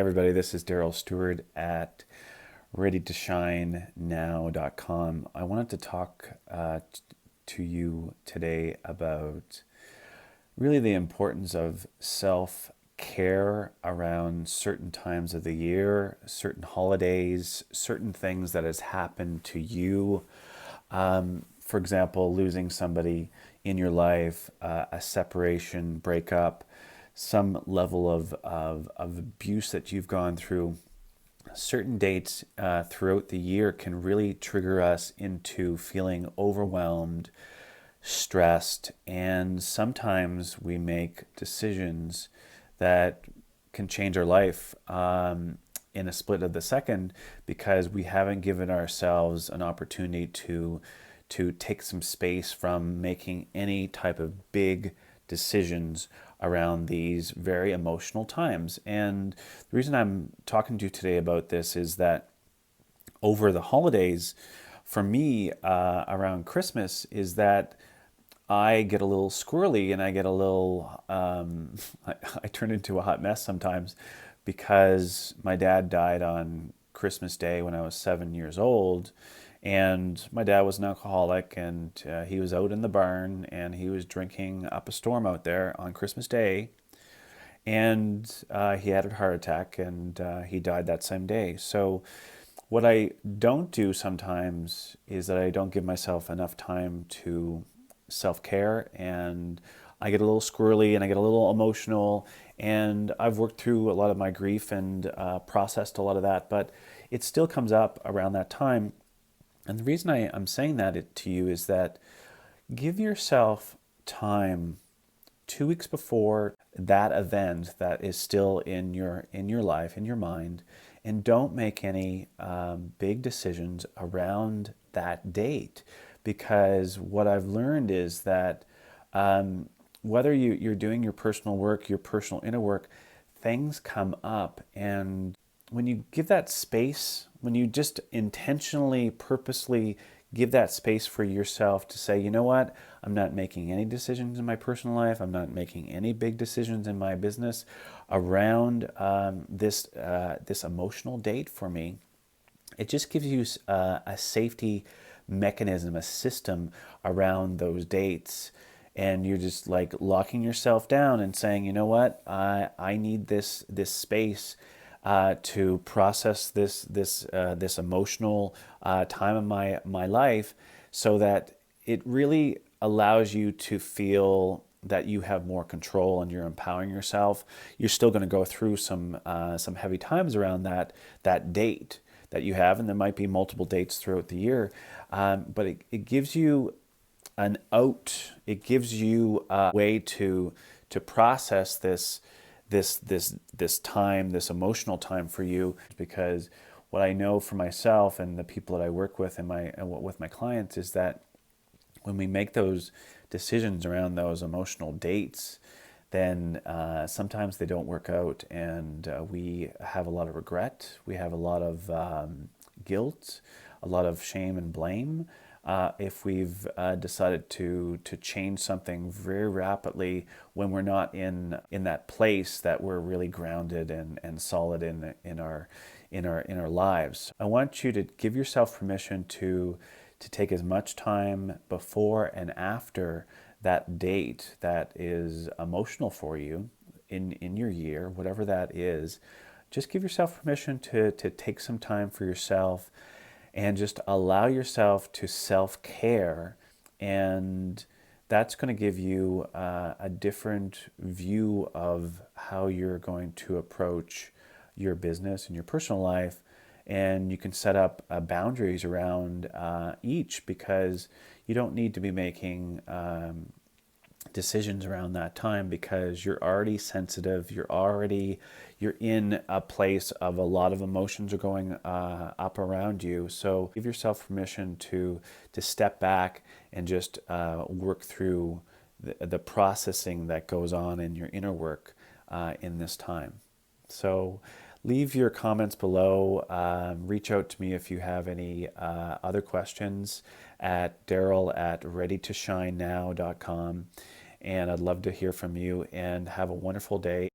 Everybody, this is Daryl Stewart at readytoshinenow.com. I wanted to talk to you today about really the importance of self-care around certain times of the year, certain holidays, certain things that has happened to you. For example, losing somebody in your life, a separation, breakup, some level of abuse that you've gone through. Certain dates throughout the year can really trigger us into feeling overwhelmed, stressed, and sometimes we make decisions that can change our life in a split of the second because we haven't given ourselves an opportunity to take some space from making any type of big decisions around these very emotional times. And the reason I'm talking to you today about this is that over the holidays, for me, around Christmas, is that I get a little squirrely and I get a little, I turn into a hot mess sometimes because my dad died on Christmas Day when I was 7 years old. And my dad was an alcoholic, and he was out in the barn and he was drinking up a storm out there on Christmas Day. And he had a heart attack and he died that same day. So, what I don't do sometimes is that I don't give myself enough time to self care, and I get a little squirrely and I get a little emotional. And I've worked through a lot of my grief and processed a lot of that, but it still comes up around that time. And the reason I'm saying that to you is that give yourself time 2 weeks before that event that is still in your life, in your mind, and don't make any big decisions around that date. Because what I've learned is that whether you're doing your personal work, your personal inner work, things come up, and when you give that space, when you just intentionally, purposely give that space for yourself to say, you know what, I'm not making any decisions in my personal life, I'm not making any big decisions in my business around this emotional date for me. It just gives you a safety mechanism, a system around those dates. And you're just like locking yourself down and saying, you know what, I need this space to process this emotional time of my life, so that it really allows you to feel that you have more control and you're empowering yourself. You're still going to go through some heavy times around that date that you have, and there might be multiple dates throughout the year, but it gives you an out. It gives you a way to process this time, this emotional time for you. Because what I know for myself and the people that I work with and with my clients is that when we make those decisions around those emotional dates, then sometimes they don't work out, and we have a lot of regret. We have a lot of guilt, a lot of shame and blame. If we've decided to change something very rapidly when we're not in that place that we're really grounded and solid in our lives. I want you to give yourself permission to take as much time before and after that date that is emotional for you in your year, whatever that is. Just give yourself permission to take some time for yourself and just allow yourself to self-care. And that's going to give you a different view of how you're going to approach your business and your personal life. And you can set up boundaries around each, because you don't need to be making decisions around that time, because you're already sensitive, you're in a place of a lot of emotions are going up around you. So give yourself permission to step back and just work through the processing that goes on in your inner work in this time. So leave your comments below. Reach out to me if you have any other questions at Daryl@readytoshinenow.com. And I'd love to hear from you, and have a wonderful day.